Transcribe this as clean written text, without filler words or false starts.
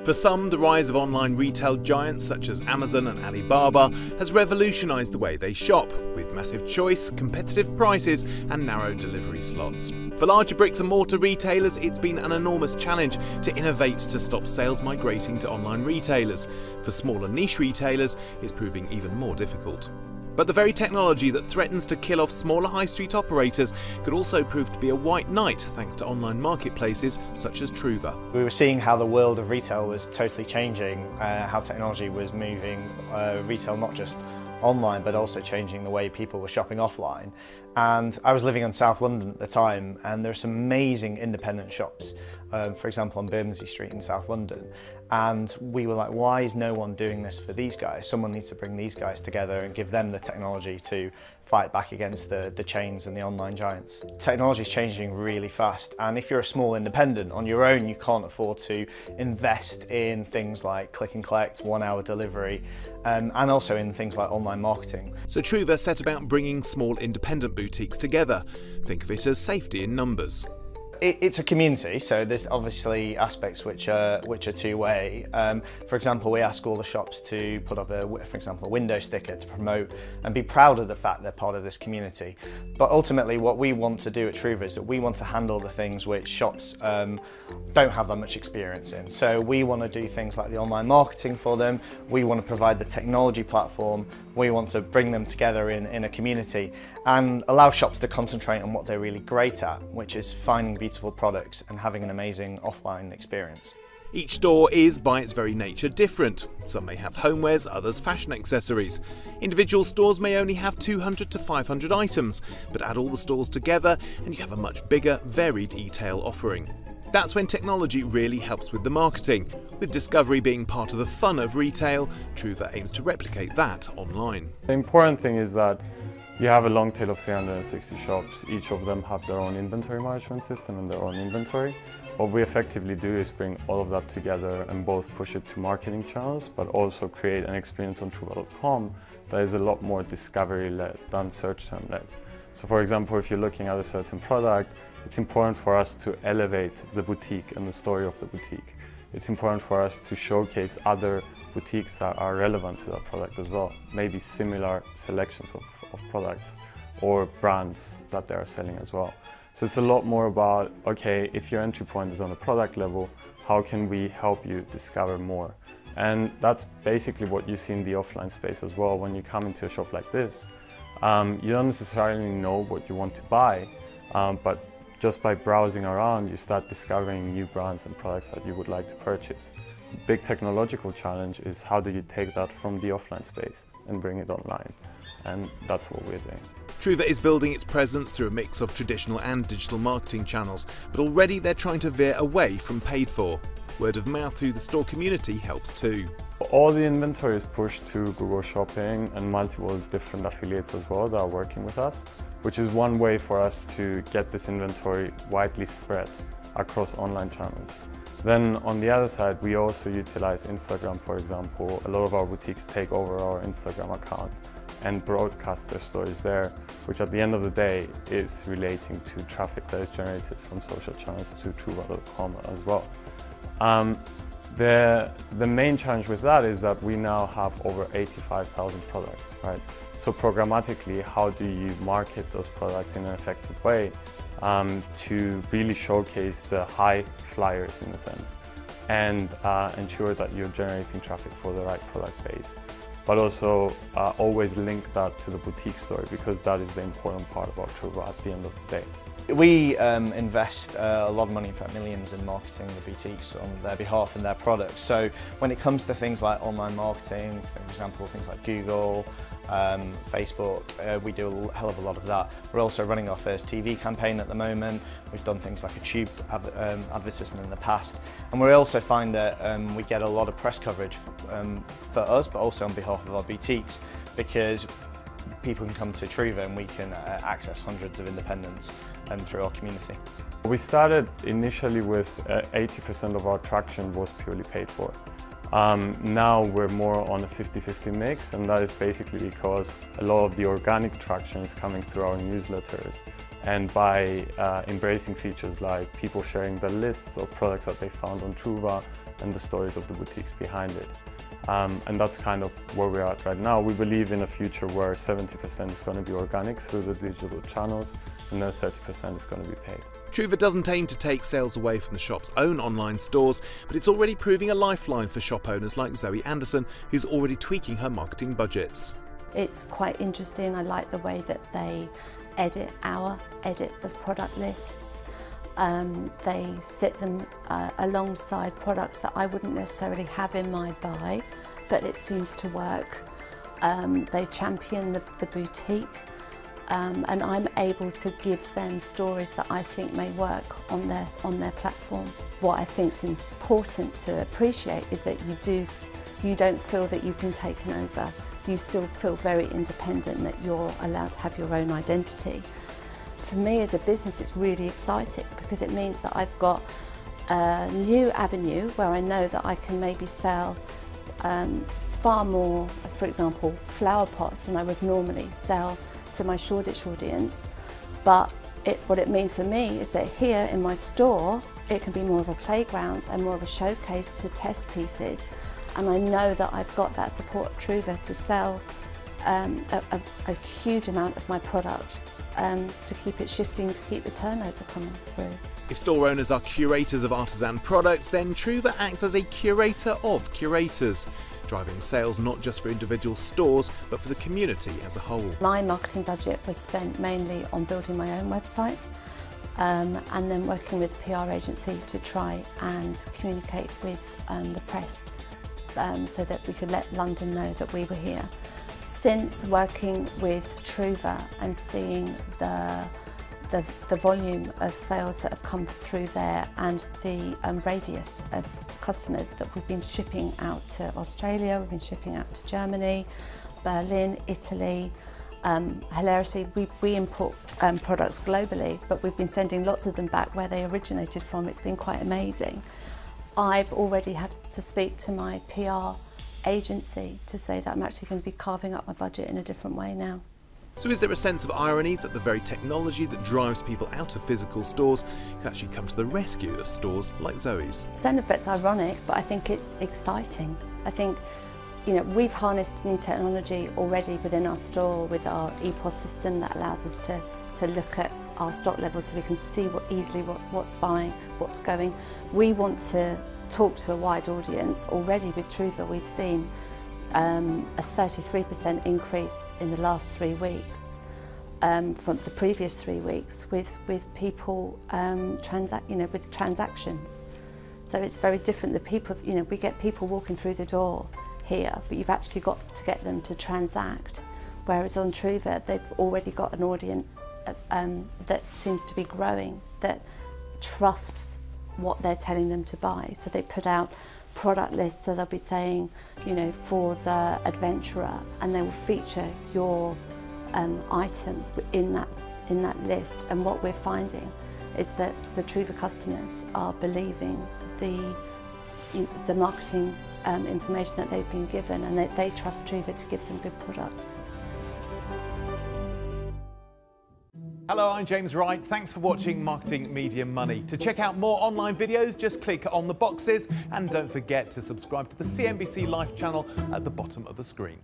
For some, the rise of online retail giants such as Amazon and Alibaba has revolutionised the way they shop, with massive choice, competitive prices and narrow delivery slots. For larger bricks and mortar retailers, it's been an enormous challenge to innovate to stop sales migrating to online retailers. For smaller niche retailers, it's proving even more difficult. But the very technology that threatens to kill off smaller high street operators could also prove to be a white knight thanks to online marketplaces such as Trouva. We were seeing how the world of retail was totally changing, how technology was moving retail not just online but also changing the way people were shopping offline. And I was living in South London at the time, and there are some amazing independent shops, for example on Bermondsey Street in South London. And we were like, why is no one doing this for these guys? Someone needs to bring these guys together and give them the technology to fight back against the chains and the online giants. Technology is changing really fast, and if you're a small independent on your own, you can't afford to invest in things like click and collect, 1 hour delivery, and also in things like online marketing. So Trouva set about bringing small independent boutiques together. Think of it as safety in numbers. It's a community, so there's obviously aspects which are two-way. For example, we ask all the shops to put up, for example, a window sticker to promote and be proud of the fact they're part of this community. But ultimately, what we want to do at Trouva is that we want to handle the things which shops don't have that much experience in. So we want to do things like the online marketing for them. We want to provide the technology platform. We want to bring them together in a community and allow shops to concentrate on what they're really great at, which is finding beautiful products and having an amazing offline experience. Each store is, by its very nature, different. Some may have homewares, others fashion accessories. Individual stores may only have 200 to 500 items, but add all the stores together and you have a much bigger, varied e-tail offering. That's when technology really helps with the marketing. With discovery being part of the fun of retail, Trouva aims to replicate that online. The important thing is that you have a long tail of 360 shops. Each of them have their own inventory management system and their own inventory. What we effectively do is bring all of that together and both push it to marketing channels, but also create an experience on Trouva.com that is a lot more discovery-led than search term-led. So for example, if you're looking at a certain product, it's important for us to elevate the boutique and the story of the boutique. It's important for us to showcase other boutiques that are relevant to that product as well, maybe similar selections of products or brands that they are selling as well. So it's a lot more about, okay, if your entry point is on a product level, how can we help you discover more? And that's basically what you see in the offline space as well. When you come into a shop like this, you don't necessarily know what you want to buy, but just by browsing around, you start discovering new brands and products that you would like to purchase. The big technological challenge is how do you take that from the offline space and bring it online? And that's what we're doing. Trouva is building its presence through a mix of traditional and digital marketing channels, but already they're trying to veer away from paid for. Word of mouth through the store community helps too. All the inventory is pushed to Google Shopping and multiple different affiliates as well that are working with us, which is one way for us to get this inventory widely spread across online channels. Then on the other side, we also utilize Instagram, for example. A lot of our boutiques take over our Instagram account and broadcast their stories there, which at the end of the day is relating to traffic that is generated from social channels to Trouva.com as well. The main challenge with that is that we now have over 85,000 products, right? So programmatically, how do you market those products in an effective way to really showcase the high flyers in a sense and ensure that you're generating traffic for the right product base, but also always link that to the boutique story, because that is the important part about Trouva at the end of the day. We invest a lot of money, in fact millions, in marketing the boutiques on their behalf and their products. So when it comes to things like online marketing, for example things like Google, Facebook, we do a hell of a lot of that. We're also running our first TV campaign at the moment. We've done things like a tube advertisement in the past, and we also find that we get a lot of press coverage for us, but also on behalf of our boutiques, because people can come to Trouva and we can access hundreds of independents through our community. We started initially with 80% of our traction was purely paid for. Now we're more on a 50-50 mix, and that is basically because a lot of the organic traction is coming through our newsletters, and by embracing features like people sharing the lists of products that they found on Trouva and the stories of the boutiques behind it. And that's kind of where we're at right now. We believe in a future where 70% is going to be organic through the digital channels, and then 30% is going to be paid. Trouva doesn't aim to take sales away from the shop's own online stores, but it's already proving a lifeline for shop owners like Zoe Anderson, who's already tweaking her marketing budgets. It's quite interesting. I like the way that they edit of product lists. They sit them alongside products that I wouldn't necessarily have in my buy, but it seems to work. They champion the boutique, and I'm able to give them stories that I think may work on their platform. What I think is important to appreciate is that you don't feel that you've been taken over. You still feel very independent, that you're allowed to have your own identity. For me as a business, it's really exciting because it means that I've got a new avenue where I know that I can maybe sell far more, for example, flower pots than I would normally sell to my Shoreditch audience. But what it means for me is that here in my store, it can be more of a playground and more of a showcase to test pieces. And I know that I've got that support of Trouva to sell a huge amount of my product, to keep it shifting, to keep the turnover coming through. If store owners are curators of artisan products, then Trouva acts as a curator of curators, driving sales not just for individual stores, but for the community as a whole. My marketing budget was spent mainly on building my own website, and then working with a PR agency to try and communicate with the press, so that we could let London know that we were here. Since working with Trouva and seeing the volume of sales that have come through there and the radius of customers that we've been shipping out to Australia, we've been shipping out to Germany, Berlin, Italy. Hilariously, we import products globally, but we've been sending lots of them back where they originated from. It's been quite amazing. I've already had to speak to my PR agency to say that I'm actually going to be carving up my budget in a different way now. So is there a sense of irony that the very technology that drives people out of physical stores can actually come to the rescue of stores like Zoe's? I don't know if it's ironic, but I think it's exciting. I think, you know, we've harnessed new technology already within our store with our EPOS system that allows us to look at our stock levels so we can see what's buying, what's going. We want to talk to a wide audience. Already with Trouva we've seen a 33% increase in the last 3 weeks from the previous 3 weeks with people with transactions. So it's very different. The people, you know, we get people walking through the door here, but you've actually got to get them to transact. Whereas on Trouva, they've already got an audience that seems to be growing, that trusts what they're telling them to buy. So they put out product lists, so they'll be saying, you know, for the adventurer, and they will feature your item in that list. And what we're finding is that the Trouva customers are believing the marketing information that they've been given, and they trust Trouva to give them good products. Hello, I'm James Wright. Thanks for watching Marketing Media Money. To check out more online videos, just click on the boxes and don't forget to subscribe to the CNBC Live channel at the bottom of the screen.